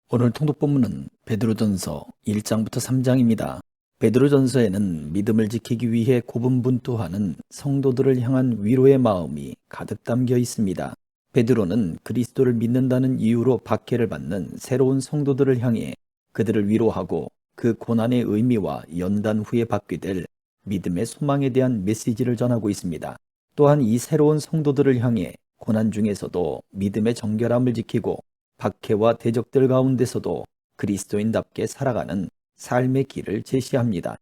오늘 통독 본문은 베드로전서 1장부터 3장입니다. 베드로전서에는 믿음을 지키기 위해 고분분투하는 성도들을 향한 위로의 마음이 가득 담겨 있습니다. 베드로는 그리스도를 믿는다는 이유로 박해를 받는 새로운 성도들을 향해 그들을 위로하고 그 고난의 의미와 연단 후에 받게 될 믿음의 소망에 대한 메시지를 전하고 있습니다. 또한 이 새로운 성도들을 향해 고난 중에서도 믿음의 정결함을 지키고 박해와 대적들 가운데서도 그리스도인답게 살아가는 삶의 길을 제시합니다.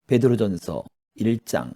베드로전서 1장.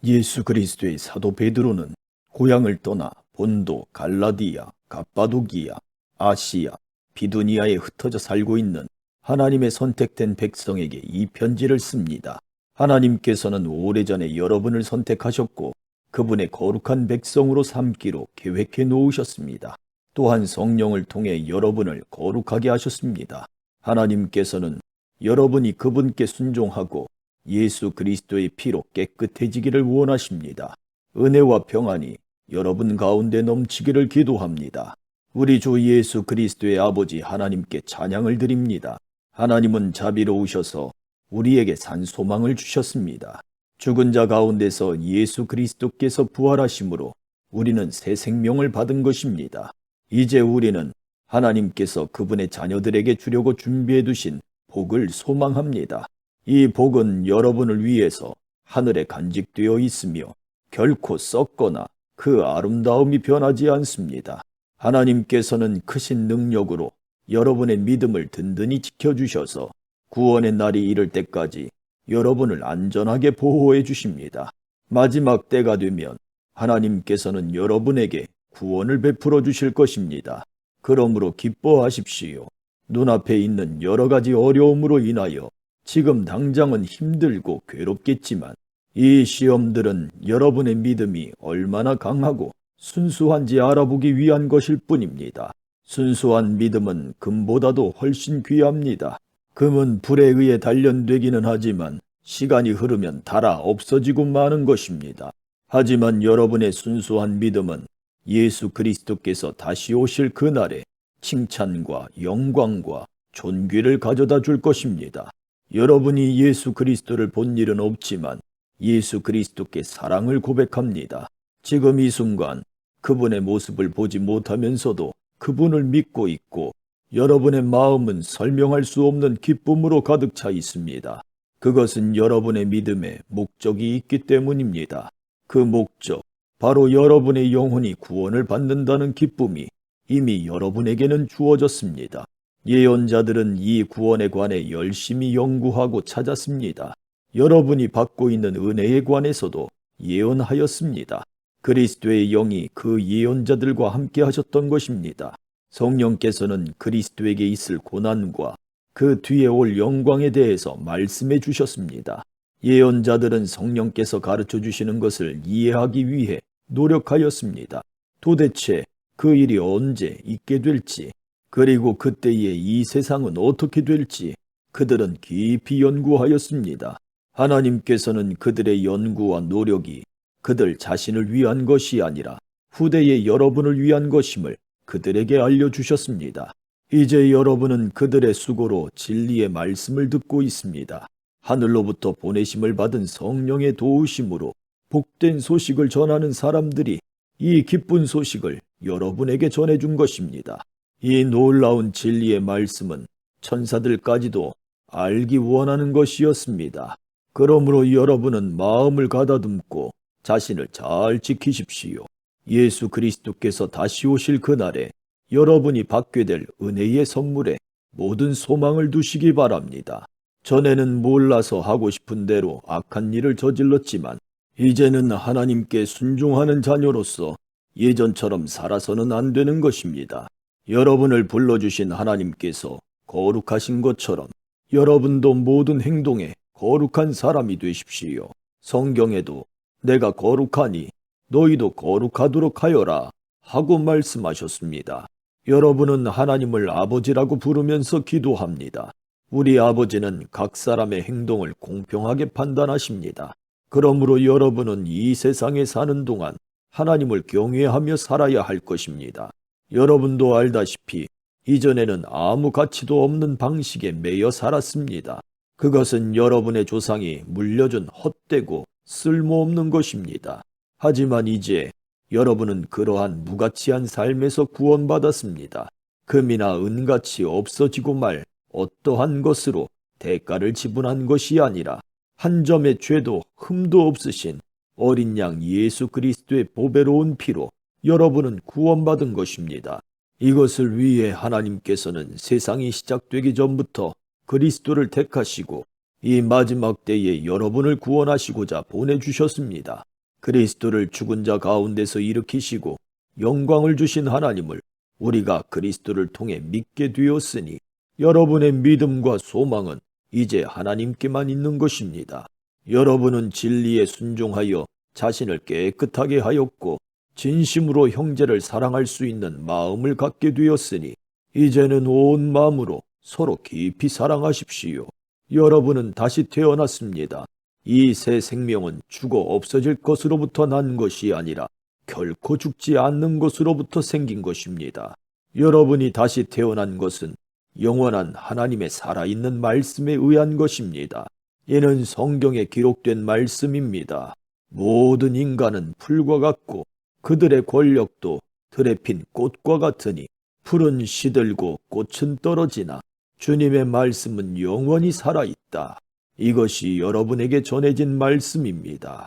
예수 그리스도의 사도 베드로는 고향을 떠나 본도, 갈라디아, 갑바도기아, 아시아, 비두니아에 흩어져 살고 있는 하나님의 선택된 백성에게 이 편지를 씁니다. 하나님께서는 오래전에 여러분을 선택하셨고 그분의 거룩한 백성으로 삼기로 계획해 놓으셨습니다. 또한 성령을 통해 여러분을 거룩하게 하셨습니다. 하나님께서는 여러분이 그분께 순종하고 예수 그리스도의 피로 깨끗해지기를 원하십니다. 은혜와 평안이 여러분 가운데 넘치기를 기도합니다. 우리 주 예수 그리스도의 아버지 하나님께 찬양을 드립니다. 하나님은 자비로우셔서 우리에게 산 소망을 주셨습니다. 죽은 자 가운데서 예수 그리스도께서 부활하심으로 우리는 새 생명을 받은 것입니다. 이제 우리는 하나님께서 그분의 자녀들에게 주려고 준비해 두신 복을 소망합니다. 이 복은 여러분을 위해서 하늘에 간직되어 있으며 결코 썩거나 그 아름다움이 변하지 않습니다. 하나님께서는 크신 능력으로 여러분의 믿음을 든든히 지켜주셔서 구원의 날이 이를 때까지 여러분을 안전하게 보호해 주십니다. 마지막 때가 되면 하나님께서는 여러분에게 구원을 베풀어 주실 것입니다. 그러므로 기뻐하십시오. 눈앞에 있는 여러 가지 어려움으로 인하여 지금 당장은 힘들고 괴롭겠지만 이 시험들은 여러분의 믿음이 얼마나 강하고 순수한지 알아보기 위한 것일 뿐입니다. 순수한 믿음은 금보다도 훨씬 귀합니다. 금은 불에 의해 단련되기는 하지만 시간이 흐르면 닳아 없어지고 마는 것입니다. 하지만 여러분의 순수한 믿음은 예수 그리스도께서 다시 오실 그날에 칭찬과 영광과 존귀를 가져다 줄 것입니다. 여러분이 예수 그리스도를 본 일은 없지만 예수 그리스도께 사랑을 고백합니다. 지금 이 순간 그분의 모습을 보지 못하면서도 그분을 믿고 있고 여러분의 마음은 설명할 수 없는 기쁨으로 가득 차 있습니다. 그것은 여러분의 믿음에 목적이 있기 때문입니다. 그 목적, 바로 여러분의 영혼이 구원을 받는다는 기쁨이 이미 여러분에게는 주어졌습니다. 예언자들은 이 구원에 관해 열심히 연구하고 찾았습니다. 여러분이 받고 있는 은혜에 관해서도 예언하였습니다. 그리스도의 영이 그 예언자들과 함께 하셨던 것입니다. 성령께서는 그리스도에게 있을 고난과 그 뒤에 올 영광에 대해서 말씀해 주셨습니다. 예언자들은 성령께서 가르쳐 주시는 것을 이해하기 위해 노력하였습니다. 도대체 그 일이 언제 있게 될지, 그리고 그때에 이 세상은 어떻게 될지 그들은 깊이 연구하였습니다. 하나님께서는 그들의 연구와 노력이 그들 자신을 위한 것이 아니라 후대의 여러분을 위한 것임을 그들에게 알려주셨습니다. 이제 여러분은 그들의 수고로 진리의 말씀을 듣고 있습니다. 하늘로부터 보내심을 받은 성령의 도우심으로 복된 소식을 전하는 사람들이 이 기쁜 소식을 여러분에게 전해준 것입니다. 이 놀라운 진리의 말씀은 천사들까지도 알기 원하는 것이었습니다. 그러므로 여러분은 마음을 가다듬고 자신을 잘 지키십시오. 예수 그리스도께서 다시 오실 그날에 여러분이 받게 될 은혜의 선물에 모든 소망을 두시기 바랍니다. 전에는 몰라서 하고 싶은 대로 악한 일을 저질렀지만 이제는 하나님께 순종하는 자녀로서 예전처럼 살아서는 안 되는 것입니다. 여러분을 불러주신 하나님께서 거룩하신 것처럼 여러분도 모든 행동에 거룩한 사람이 되십시오. 성경에도 내가 거룩하니 너희도 거룩하도록 하여라 하고 말씀하셨습니다. 여러분은 하나님을 아버지라고 부르면서 기도합니다. 우리 아버지는 각 사람의 행동을 공평하게 판단하십니다. 그러므로 여러분은 이 세상에 사는 동안 하나님을 경외하며 살아야 할 것입니다. 여러분도 알다시피 이전에는 아무 가치도 없는 방식에 매여 살았습니다. 그것은 여러분의 조상이 물려준 헛되고 쓸모없는 것입니다. 하지만 이제 여러분은 그러한 무가치한 삶에서 구원받았습니다. 금이나 은같이 없어지고 말 어떠한 것으로 대가를 지불한 것이 아니라 한 점의 죄도 흠도 없으신 어린 양 예수 그리스도의 보배로운 피로 여러분은 구원받은 것입니다. 이것을 위해 하나님께서는 세상이 시작되기 전부터 그리스도를 택하시고 이 마지막 때에 여러분을 구원하시고자 보내주셨습니다. 그리스도를 죽은 자 가운데서 일으키시고 영광을 주신 하나님을 우리가 그리스도를 통해 믿게 되었으니 여러분의 믿음과 소망은 이제 하나님께만 있는 것입니다. 여러분은 진리에 순종하여 자신을 깨끗하게 하였고 진심으로 형제를 사랑할 수 있는 마음을 갖게 되었으니 이제는 온 마음으로 서로 깊이 사랑하십시오. 여러분은 다시 태어났습니다. 이 새 생명은 죽어 없어질 것으로부터 난 것이 아니라 결코 죽지 않는 것으로부터 생긴 것입니다. 여러분이 다시 태어난 것은 영원한 하나님의 살아있는 말씀에 의한 것입니다. 이는 성경에 기록된 말씀입니다. 모든 인간은 풀과 같고 그들의 권력도 들에 핀 꽃과 같으니 풀은 시들고 꽃은 떨어지나 주님의 말씀은 영원히 살아있다. 이것이 여러분에게 전해진 말씀입니다.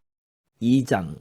2장.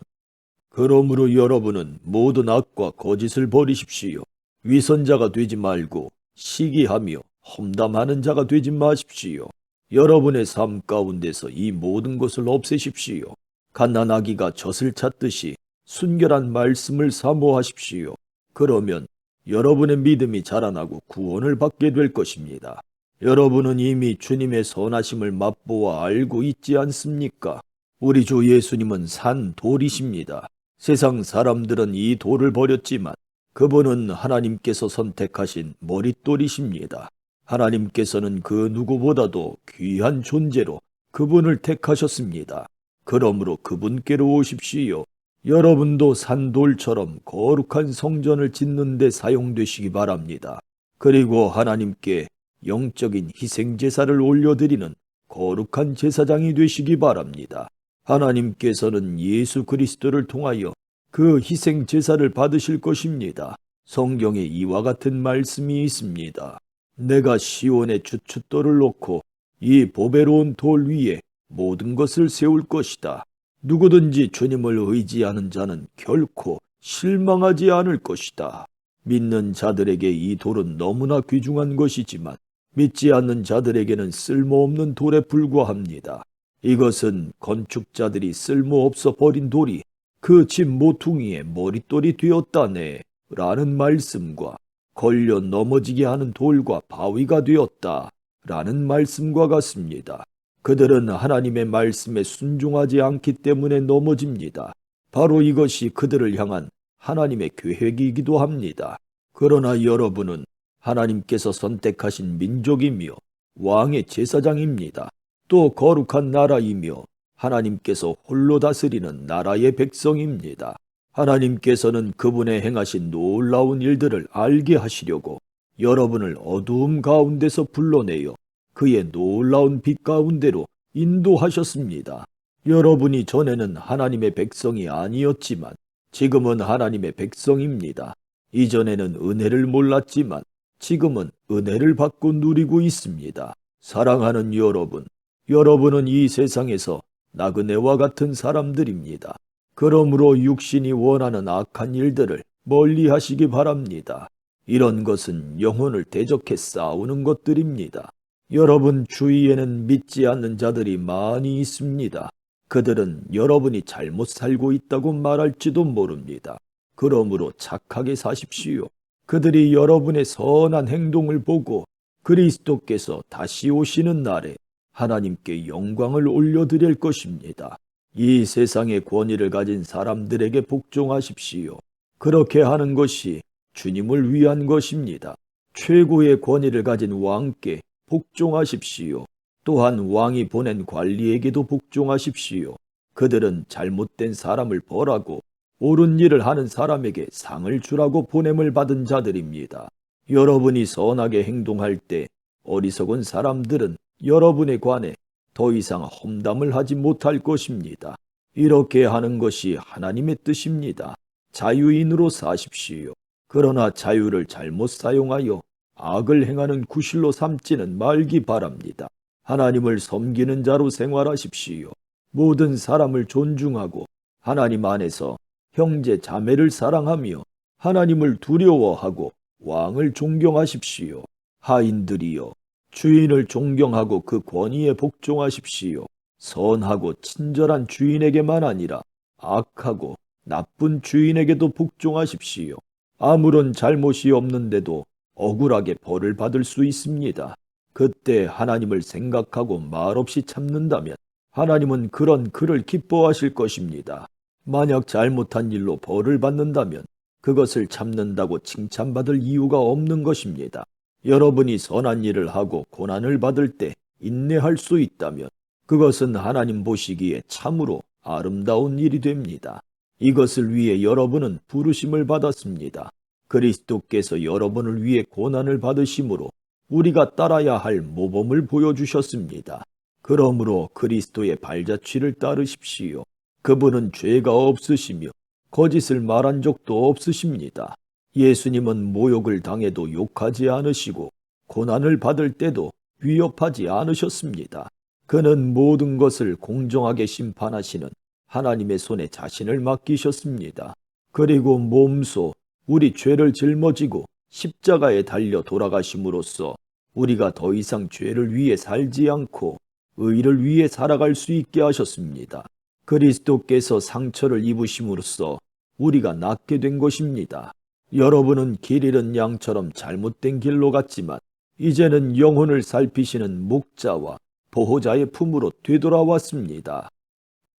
그러므로 여러분은 모든 악과 거짓을 버리십시오. 위선자가 되지 말고 시기하며 험담하는 자가 되지 마십시오. 여러분의 삶 가운데서 이 모든 것을 없애십시오. 갓난아기가 젖을 찾듯이 순결한 말씀을 사모하십시오. 그러면 여러분의 믿음이 자라나고 구원을 받게 될 것입니다. 여러분은 이미 주님의 선하심을 맛보아 알고 있지 않습니까? 우리 주 예수님은 산 돌이십니다. 세상 사람들은 이 돌을 버렸지만 그분은 하나님께서 선택하신 머릿돌이십니다. 하나님께서는 그 누구보다도 귀한 존재로 그분을 택하셨습니다. 그러므로 그분께로 오십시오. 여러분도 산돌처럼 거룩한 성전을 짓는 데 사용되시기 바랍니다. 그리고 하나님께 영적인 희생제사를 올려드리는 거룩한 제사장이 되시기 바랍니다. 하나님께서는 예수 그리스도를 통하여 그 희생제사를 받으실 것입니다. 성경에 이와 같은 말씀이 있습니다. 내가 시온에 주춧돌을 놓고 이 보배로운 돌 위에 모든 것을 세울 것이다. 누구든지 주님을 의지하는 자는 결코 실망하지 않을 것이다. 믿는 자들에게 이 돌은 너무나 귀중한 것이지만 믿지 않는 자들에게는 쓸모없는 돌에 불과합니다. 이것은 건축자들이 쓸모없어 버린 돌이 그 집 모퉁이의 머릿돌이 되었다네 라는 말씀과 걸려 넘어지게 하는 돌과 바위가 되었다 라는 말씀과 같습니다. 그들은 하나님의 말씀에 순종하지 않기 때문에 넘어집니다. 바로 이것이 그들을 향한 하나님의 계획이기도 합니다. 그러나 여러분은 하나님께서 선택하신 민족이며 왕의 제사장입니다. 또 거룩한 나라이며 하나님께서 홀로 다스리는 나라의 백성입니다. 하나님께서는 그분의 행하신 놀라운 일들을 알게 하시려고 여러분을 어두움 가운데서 불러내어 그의 놀라운 빛 가운데로 인도하셨습니다. 여러분이 전에는 하나님의 백성이 아니었지만 지금은 하나님의 백성입니다. 이전에는 은혜를 몰랐지만 지금은 은혜를 받고 누리고 있습니다. 사랑하는 여러분, 여러분은 이 세상에서 나그네와 같은 사람들입니다. 그러므로 육신이 원하는 악한 일들을 멀리 하시기 바랍니다. 이런 것은 영혼을 대적해 싸우는 것들입니다. 여러분 주위에는 믿지 않는 자들이 많이 있습니다. 그들은 여러분이 잘못 살고 있다고 말할지도 모릅니다. 그러므로 착하게 사십시오. 그들이 여러분의 선한 행동을 보고 그리스도께서 다시 오시는 날에 하나님께 영광을 올려드릴 것입니다. 이 세상의 권위를 가진 사람들에게 복종하십시오. 그렇게 하는 것이 주님을 위한 것입니다. 최고의 권위를 가진 왕께 복종하십시오. 또한 왕이 보낸 관리에게도 복종하십시오. 그들은 잘못된 사람을 벌하고 옳은 일을 하는 사람에게 상을 주라고 보냄을 받은 자들입니다. 여러분이 선하게 행동할 때 어리석은 사람들은 여러분에 관해 더 이상 험담을 하지 못할 것입니다. 이렇게 하는 것이 하나님의 뜻입니다. 자유인으로 사십시오. 그러나 자유를 잘못 사용하여 악을 행하는 구실로 삼지는 말기 바랍니다. 하나님을 섬기는 자로 생활하십시오. 모든 사람을 존중하고 하나님 안에서 형제 자매를 사랑하며 하나님을 두려워하고 왕을 존경하십시오. 하인들이여, 주인을 존경하고 그 권위에 복종하십시오. 선하고 친절한 주인에게만 아니라 악하고 나쁜 주인에게도 복종하십시오. 아무런 잘못이 없는데도 억울하게 벌을 받을 수 있습니다. 그때 하나님을 생각하고 말없이 참는다면 하나님은 그런 그를 기뻐하실 것입니다. 만약 잘못한 일로 벌을 받는다면 그것을 참는다고 칭찬받을 이유가 없는 것입니다. 여러분이 선한 일을 하고 고난을 받을 때 인내할 수 있다면 그것은 하나님 보시기에 참으로 아름다운 일이 됩니다. 이것을 위해 여러분은 부르심을 받았습니다. 그리스도께서 여러분을 위해 고난을 받으심으로 우리가 따라야 할 모범을 보여주셨습니다. 그러므로 그리스도의 발자취를 따르십시오. 그분은 죄가 없으시며 거짓을 말한 적도 없으십니다. 예수님은 모욕을 당해도 욕하지 않으시고 고난을 받을 때도 위협하지 않으셨습니다. 그는 모든 것을 공정하게 심판하시는 하나님의 손에 자신을 맡기셨습니다. 그리고 몸소 우리 죄를 짊어지고 십자가에 달려 돌아가심으로써 우리가 더 이상 죄를 위해 살지 않고 의를 위해 살아갈 수 있게 하셨습니다. 그리스도께서 상처를 입으심으로써 우리가 낫게 된 것입니다. 여러분은 길 잃은 양처럼 잘못된 길로 갔지만 이제는 영혼을 살피시는 목자와 보호자의 품으로 되돌아왔습니다.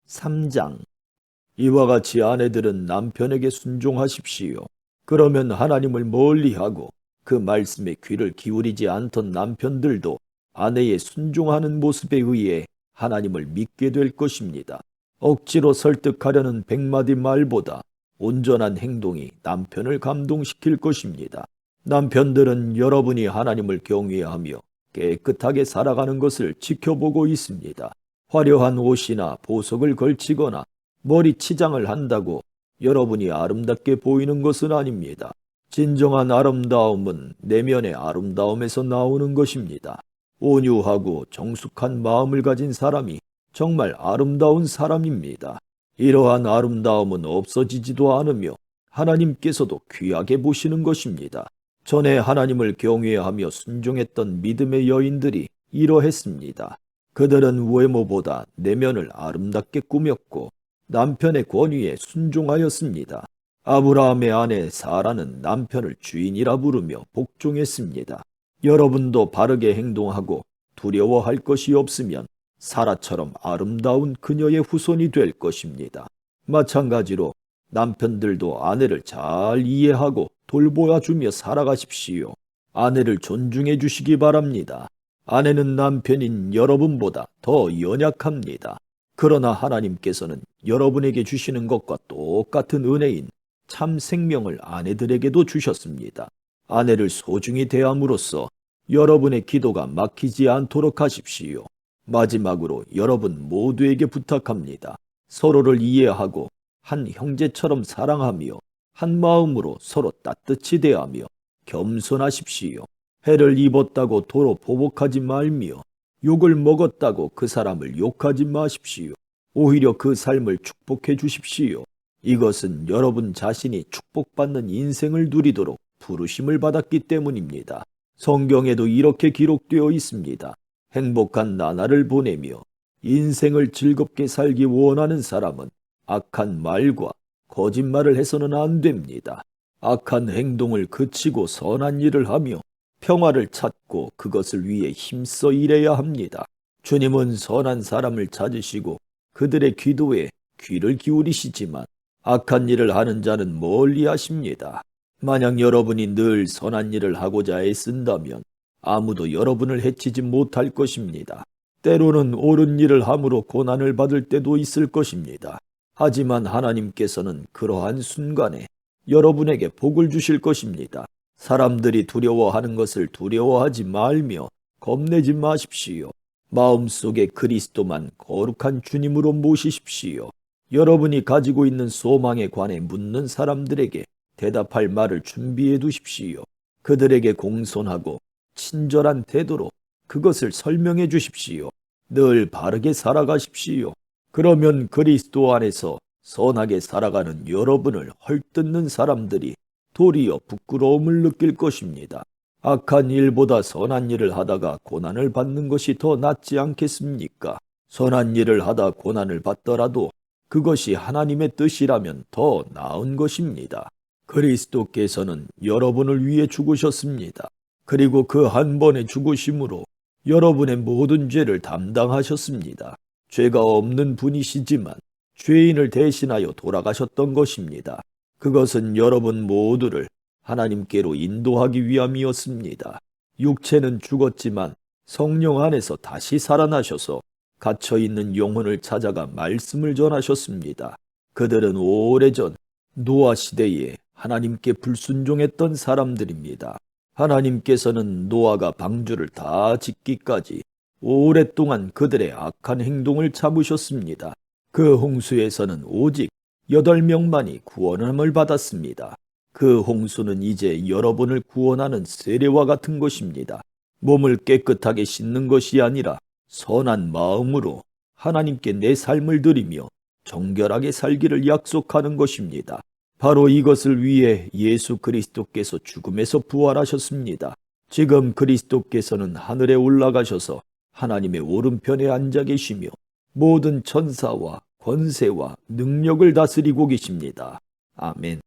3장. 이와 같이 아내들은 남편에게 순종하십시오. 그러면 하나님을 멀리하고 그 말씀에 귀를 기울이지 않던 남편들도 아내의 순종하는 모습에 의해 하나님을 믿게 될 것입니다. 억지로 설득하려는 100마디 말보다 온전한 행동이 남편을 감동시킬 것입니다. 남편들은 여러분이 하나님을 경외하며 깨끗하게 살아가는 것을 지켜보고 있습니다. 화려한 옷이나 보석을 걸치거나 머리 치장을 한다고 여러분이 아름답게 보이는 것은 아닙니다. 진정한 아름다움은 내면의 아름다움에서 나오는 것입니다. 온유하고 정숙한 마음을 가진 사람이 정말 아름다운 사람입니다. 이러한 아름다움은 없어지지도 않으며 하나님께서도 귀하게 보시는 것입니다. 전에 하나님을 경외하며 순종했던 믿음의 여인들이 이러했습니다. 그들은 외모보다 내면을 아름답게 꾸몄고 남편의 권위에 순종하였습니다. 아브라함의 아내 사라는 남편을 주인이라 부르며 복종했습니다. 여러분도 바르게 행동하고 두려워할 것이 없으면 사라처럼 아름다운 그녀의 후손이 될 것입니다. 마찬가지로 남편들도 아내를 잘 이해하고 돌보아주며 살아가십시오. 아내를 존중해 주시기 바랍니다. 아내는 남편인 여러분보다 더 연약합니다. 그러나 하나님께서는 여러분에게 주시는 것과 똑같은 은혜인 참 생명을 아내들에게도 주셨습니다. 아내를 소중히 대함으로써 여러분의 기도가 막히지 않도록 하십시오. 마지막으로 여러분 모두에게 부탁합니다. 서로를 이해하고 한 형제처럼 사랑하며 한 마음으로 서로 따뜻히 대하며 겸손하십시오. 해를 입었다고 도로 보복하지 말며 욕을 먹었다고 그 사람을 욕하지 마십시오. 오히려 그 삶을 축복해 주십시오. 이것은 여러분 자신이 축복받는 인생을 누리도록 부르심을 받았기 때문입니다. 성경에도 이렇게 기록되어 있습니다. 행복한 나날을 보내며 인생을 즐겁게 살기 원하는 사람은 악한 말과 거짓말을 해서는 안 됩니다. 악한 행동을 그치고 선한 일을 하며 평화를 찾고 그것을 위해 힘써 일해야 합니다. 주님은 선한 사람을 찾으시고 그들의 기도에 귀를 기울이시지만 악한 일을 하는 자는 멀리 하십니다. 만약 여러분이 늘 선한 일을 하고자 애쓴다면 아무도 여러분을 해치지 못할 것입니다. 때로는 옳은 일을 함으로 고난을 받을 때도 있을 것입니다. 하지만 하나님께서는 그러한 순간에 여러분에게 복을 주실 것입니다. 사람들이 두려워하는 것을 두려워하지 말며 겁내지 마십시오. 마음속에 그리스도만 거룩한 주님으로 모시십시오. 여러분이 가지고 있는 소망에 관해 묻는 사람들에게 대답할 말을 준비해 두십시오. 그들에게 공손하고 친절한 태도로 그것을 설명해 주십시오. 늘 바르게 살아가십시오. 그러면 그리스도 안에서 선하게 살아가는 여러분을 헐뜯는 사람들이 도리어 부끄러움을 느낄 것입니다. 악한 일보다 선한 일을 하다가 고난을 받는 것이 더 낫지 않겠습니까? 선한 일을 하다 고난을 받더라도 그것이 하나님의 뜻이라면 더 나은 것입니다. 그리스도께서는 여러분을 위해 죽으셨습니다. 그리고 그 한 번의 죽으심으로 여러분의 모든 죄를 담당하셨습니다. 죄가 없는 분이시지만 죄인을 대신하여 돌아가셨던 것입니다. 그것은 여러분 모두를 하나님께로 인도하기 위함이었습니다. 육체는 죽었지만 성령 안에서 다시 살아나셔서 갇혀있는 영혼을 찾아가 말씀을 전하셨습니다. 그들은 오래전 노아 시대에 하나님께 불순종했던 사람들입니다. 하나님께서는 노아가 방주를 다 짓기까지 오랫동안 그들의 악한 행동을 참으셨습니다. 그 홍수에서는 오직 8명만이 구원함을 받았습니다. 그 홍수는 이제 여러분을 구원하는 세례와 같은 것입니다. 몸을 깨끗하게 씻는 것이 아니라 선한 마음으로 하나님께 내 삶을 드리며 정결하게 살기를 약속하는 것입니다. 바로 이것을 위해 예수 그리스도께서 죽음에서 부활하셨습니다. 지금 그리스도께서는 하늘에 올라가셔서 하나님의 오른편에 앉아 계시며 모든 천사와 권세와 능력을 다스리고 계십니다. 아멘.